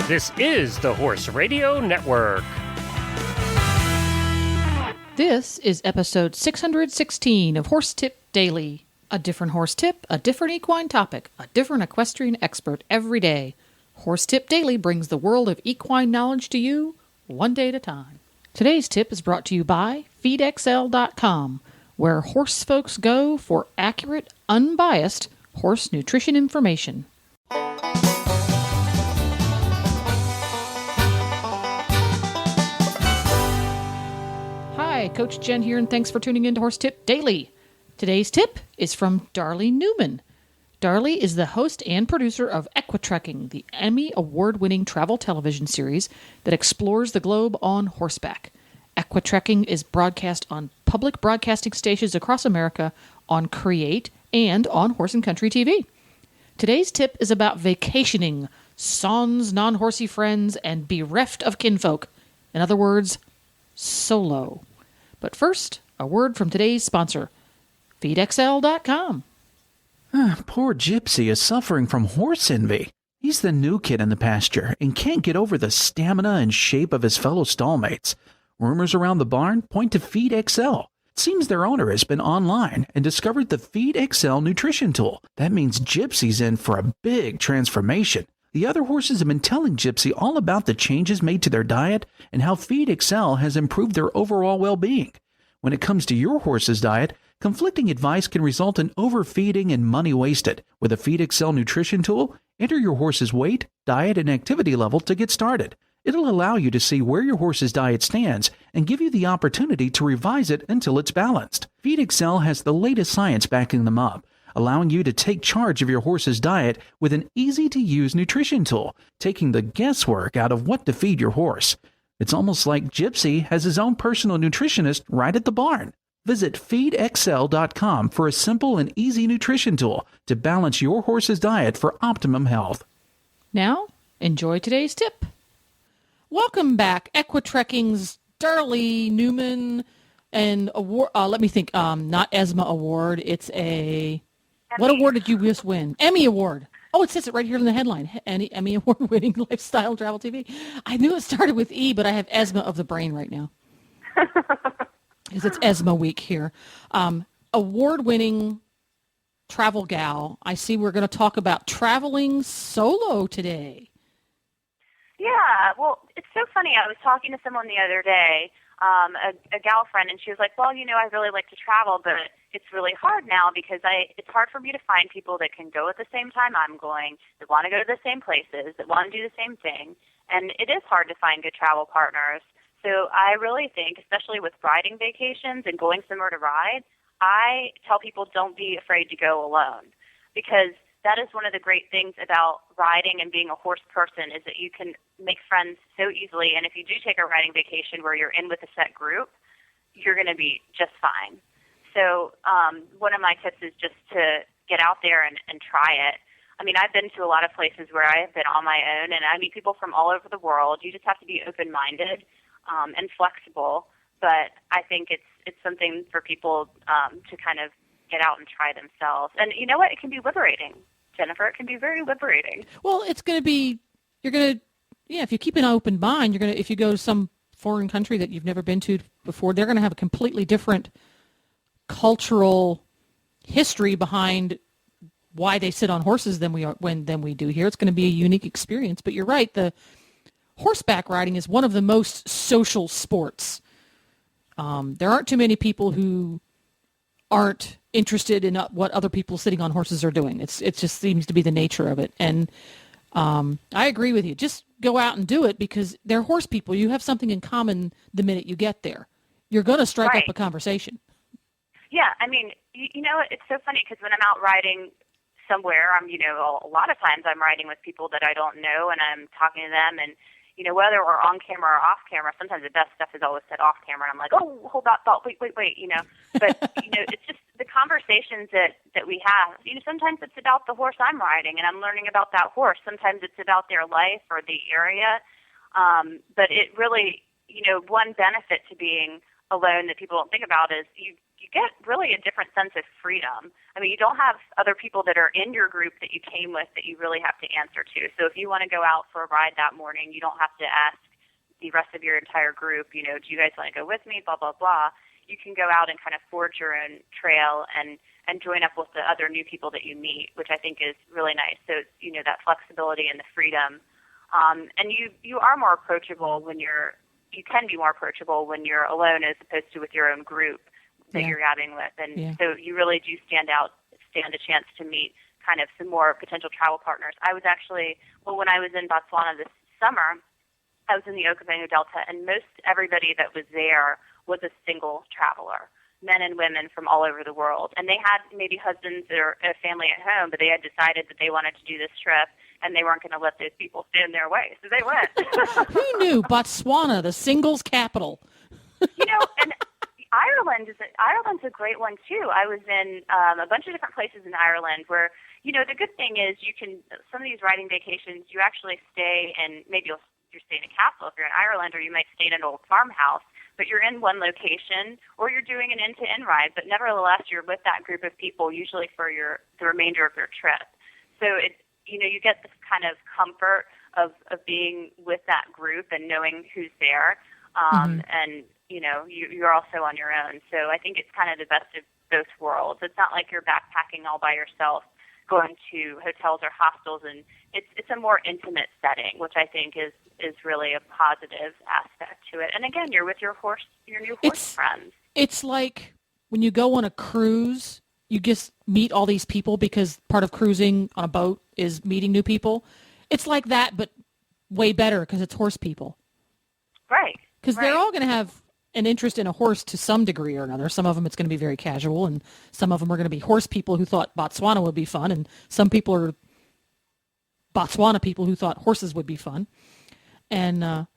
This is the Horse Radio Network. This is episode 616 of Horse Tip Daily. A different horse tip, a different equine topic, a different equestrian expert every day. Horse Tip Daily brings the world of equine knowledge to you, one day at a time. Today's tip is brought to you by feedxl.com, where horse folks go for accurate, unbiased horse nutrition information. Hi, Coach Jen here, and thanks for tuning in to Horse Tip Daily. Today's tip is from Darley Newman. Darley is the host and producer of Equitrekking, the Emmy Award-winning travel television series that explores the globe on horseback. Equitrekking is broadcast on public broadcasting stations across America, on Create, and on Horse and Country TV. Today's tip is about vacationing, sans non-horsey friends, and bereft of kinfolk. In other words, solo. But first, a word from today's sponsor, feedxl.com. Poor Gypsy is suffering from horse envy. He's the new kid in the pasture and can't get over the stamina and shape of his fellow stallmates. Rumors around the barn point to FeedXL. It seems their owner has been online and discovered the FeedXL nutrition tool. That means Gypsy's in for a big transformation. The other horses have been telling Gypsy all about the changes made to their diet and how FeedXL has improved their overall well-being. When it comes to your horse's diet, conflicting advice can result in overfeeding and money wasted. With a FeedXL nutrition tool, enter your horse's weight, diet, and activity level to get started. It'll allow you to see where your horse's diet stands and give you the opportunity to revise it until it's balanced. FeedXL has the latest science backing them up, allowing you to take charge of your horse's diet with an easy-to-use nutrition tool, taking the guesswork out of what to feed your horse. It's almost like Gypsy has his own personal nutritionist right at the barn. Visit feedxl.com for a simple and easy nutrition tool to balance your horse's diet for optimum health. Now, enjoy today's tip. Welcome back, Equitrekking's Darley Newman and award. Let me think. Not ESMA award. It's a Emmy. What award did you just win? Emmy award. Oh, it says it right here in the headline. Emmy award-winning lifestyle travel TV. I knew it started with E, but I have ESMA of the brain right now. Because it's ESMA week here. Award-winning travel gal. I see we're going to talk about traveling solo today. Yeah, well, it's so funny. I was talking to someone the other day, a gal friend, and she was like, well, I really like to travel, but it's really hard now because it's hard for me to find people that can go at the same time I'm going, that want to go to the same places, that want to do the same thing. And it is hard to find good travel partners. So I really think, especially with riding vacations and going somewhere to ride, I tell people don't be afraid to go alone, because that is one of the great things about riding and being a horse person is that you can make friends so easily. And if you do take a riding vacation where you're in with a set group, you're going to be just fine. So one of my tips is just to get out there and try it. I mean, I've been to a lot of places where I have been on my own, and I meet people from all over the world. You just have to be open-minded and flexible. But I think it's something for people to kind of get out and try themselves. And you know what? It can be liberating, Jennifer. It can be very liberating. Well, it's going to be, if you keep an open mind, if you go to some foreign country that you've never been to before, they're going to have a completely different cultural history behind why they sit on horses than we do here. It's going to be a unique experience. But you're right. The horseback riding is one of the most social sports. There aren't too many people who aren't interested in what other people sitting on horses are doing. It just seems to be the nature of it. And I agree with you. Just go out and do it because they're horse people. You have something in common the minute you get there. You're going to strike up a conversation. Yeah, I mean, it's so funny because when I'm out riding somewhere, a lot of times I'm riding with people that I don't know, and I'm talking to them, and whether we're on camera or off camera, sometimes the best stuff is always said off camera, and I'm like, oh, hold that thought, wait, But, it's just the conversations that we have. Sometimes it's about the horse I'm riding, and I'm learning about that horse. Sometimes it's about their life or the area. But it really, one benefit to being alone that people don't think about is you you get really a different sense of freedom. I mean, you don't have other people that are in your group that you came with that you really have to answer to. So if you want to go out for a ride that morning, you don't have to ask the rest of your entire group, do you guys want to go with me, blah, blah, blah. You can go out and kind of forge your own trail and join up with the other new people that you meet, which I think is really nice. So, that flexibility and the freedom. And you are more approachable you can be more approachable when you're alone as opposed to with your own group that you're gabbing with. And so you really do stand a chance to meet kind of some more potential travel partners. I was actually, when I was in Botswana this summer, I was in the Okavango Delta, and most everybody that was there was a single traveler, men and women from all over the world. And they had maybe husbands or a family at home, but they had decided that they wanted to do this trip, and they weren't going to let those people stand in their way. So they went. Who knew? Botswana, the singles capital. And Ireland's a great one, too. I was in a bunch of different places in Ireland where, the good thing is some of these riding vacations, you actually stay in, maybe you're staying in a castle if you're in Ireland, or you might stay in an old farmhouse, but you're in one location, or you're doing an end-to-end ride, but nevertheless, you're with that group of people usually for the remainder of your trip. So you get this kind of comfort of being with that group and knowing who's there, and you're also on your own. So I think it's kind of the best of both worlds. It's not like you're backpacking all by yourself, going to hotels or hostels, and it's a more intimate setting, which I think is really a positive aspect to it. And again, you're with your new horse friends. It's like when you go on a cruise, you just meet all these people because part of cruising on a boat is meeting new people. It's like that, but way better because it's horse people. Right. Because they're all going to have an interest in a horse to some degree or another. Some of them it's going to be very casual, and some of them are going to be horse people who thought Botswana would be fun, and some people are Botswana people who thought horses would be fun. And and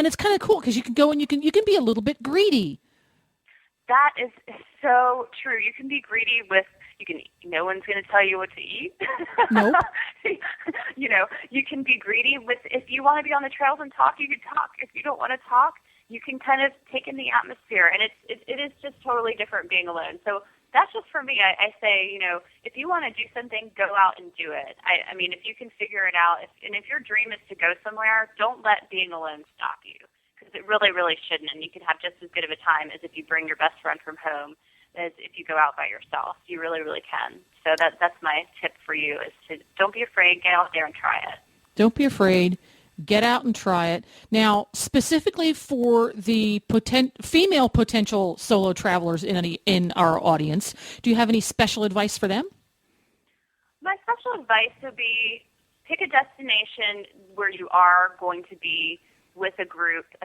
it's kind of cool because you can go and you can be a little bit greedy. That is so true. You can be greedy with. No one's going to tell you what to eat. Nope. You can be greedy with. If you want to be on the trails and talk, you can talk. If you don't want to talk, you can kind of take in the atmosphere, and it is just totally different being alone. So that's just for me. I say, if you want to do something, go out and do it. I mean, if you can figure it out, if your dream is to go somewhere, don't let being alone stop you, because it really, really shouldn't. And you can have just as good of a time as if you bring your best friend from home as if you go out by yourself. You really, really can. So that's my tip for you is to don't be afraid, get out there and try it. Don't be afraid. Get out and try it. Now, specifically for the female potential solo travelers in our audience, do you have any special advice for them? My special advice would be pick a destination where you are going to be with a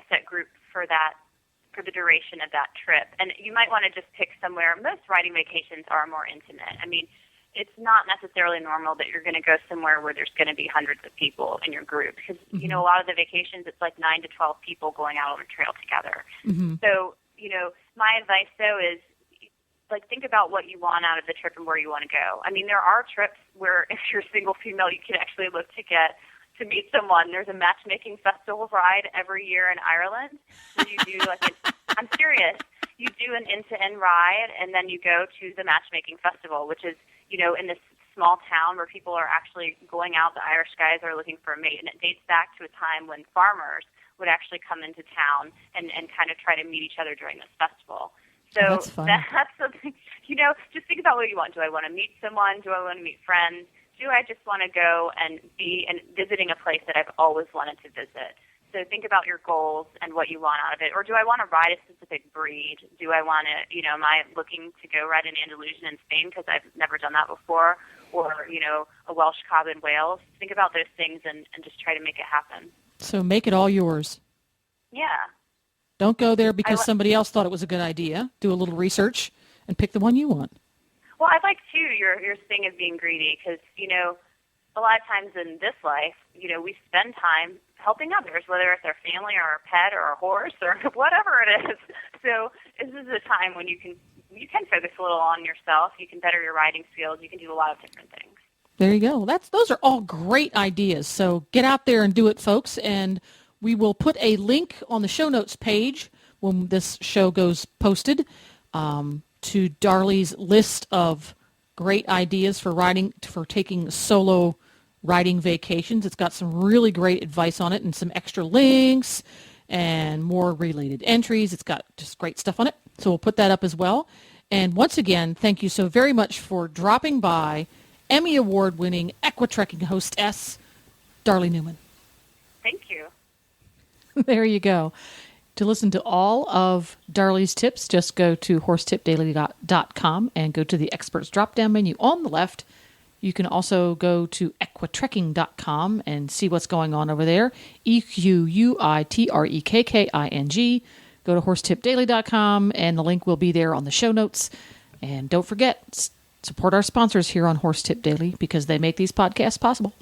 set group for the duration of that trip. And you might want to just pick somewhere. Most riding vacations are more intimate. I mean, it's not necessarily normal that you're going to go somewhere where there's going to be hundreds of people in your group because, a lot of the vacations, it's like 9 to 12 people going out on a trail together. Mm-hmm. So, my advice, though, is think about what you want out of the trip and where you want to go. I mean, there are trips where if you're a single female, you can actually look to meet someone. There's a matchmaking festival ride every year in Ireland where you do I'm serious, you do an end-to-end ride and then you go to the matchmaking festival, which is, in this small town where people are actually going out, the Irish guys are looking for a mate, and it dates back to a time when farmers would actually come into town and kind of try to meet each other during this festival. So that's something, just think about what you want. Do I want to meet someone? Do I want to meet friends? Do I just want to go and be visiting a place that I've always wanted to visit? So think about your goals and what you want out of it. Or do I want to ride a specific breed? Do I want to, am I looking to go ride an Andalusian in Spain because I've never done that before? Or, a Welsh cob in Wales? Think about those things and just try to make it happen. So make it all yours. Yeah. Don't go there because somebody else thought it was a good idea. Do a little research and pick the one you want. Well, I like, too, your thing of being greedy because, a lot of times in this life, we spend time helping others, whether it's our family or our pet or a horse or whatever it is. So this is a time when you can focus a little on yourself. You can better your riding skills. You can do a lot of different things. There you go. Those are all great ideas. So get out there and do it, folks. And we will put a link on the show notes page when this show goes posted. to Darley's list of great ideas for taking solo riding vacations. It's got some really great advice on it and some extra links and more related entries. It's got just great stuff on it. So we'll put that up as well. And once again, thank you so very much for dropping by, Emmy Award-winning Equitrekking hostess, Darley Newman. Thank you. There you go. To listen to all of Darley's tips, just go to horsetipdaily.com and go to the experts drop-down menu on the left. You can also go to equitrekking.com and see what's going on over there. EQUITREKKING. Go to horsetipdaily.com and the link will be there on the show notes. And don't forget, support our sponsors here on Horse Tip Daily because they make these podcasts possible.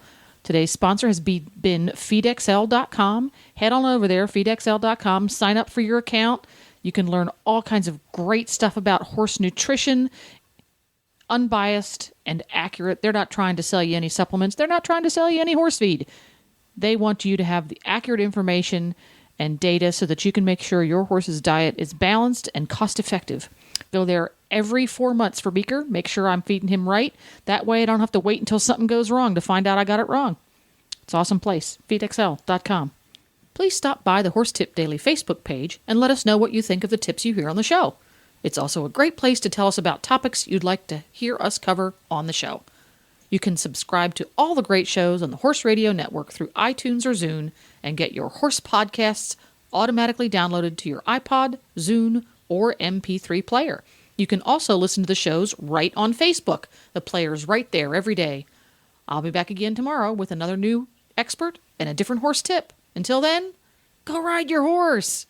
Today's sponsor has been feedxl.com. Head on over there, feedxl.com. Sign up for your account. You can learn all kinds of great stuff about horse nutrition, unbiased and accurate. They're not trying to sell you any supplements. They're not trying to sell you any horse feed. They want you to have the accurate information and data so that you can make sure your horse's diet is balanced and cost-effective. Go there every 4 months for Beaker. Make sure I'm feeding him right. That way I don't have to wait until something goes wrong to find out I got it wrong. It's an awesome place. feedxl.com. Please stop by the Horse Tip Daily Facebook page and let us know what you think of the tips you hear on the show. It's also a great place to tell us about topics you'd like to hear us cover on the show. You can subscribe to all the great shows on the Horse Radio Network through iTunes or Zune and get your horse podcasts automatically downloaded to your iPod, Zune, or MP3 player. You can also listen to the shows right on Facebook. The player's right there every day. I'll be back again tomorrow with another new expert and a different horse tip. Until then, go ride your horse!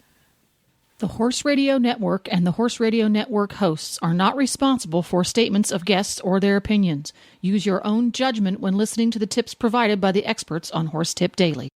The Horse Radio Network and the Horse Radio Network hosts are not responsible for statements of guests or their opinions. Use your own judgment when listening to the tips provided by the experts on Horse Tip Daily.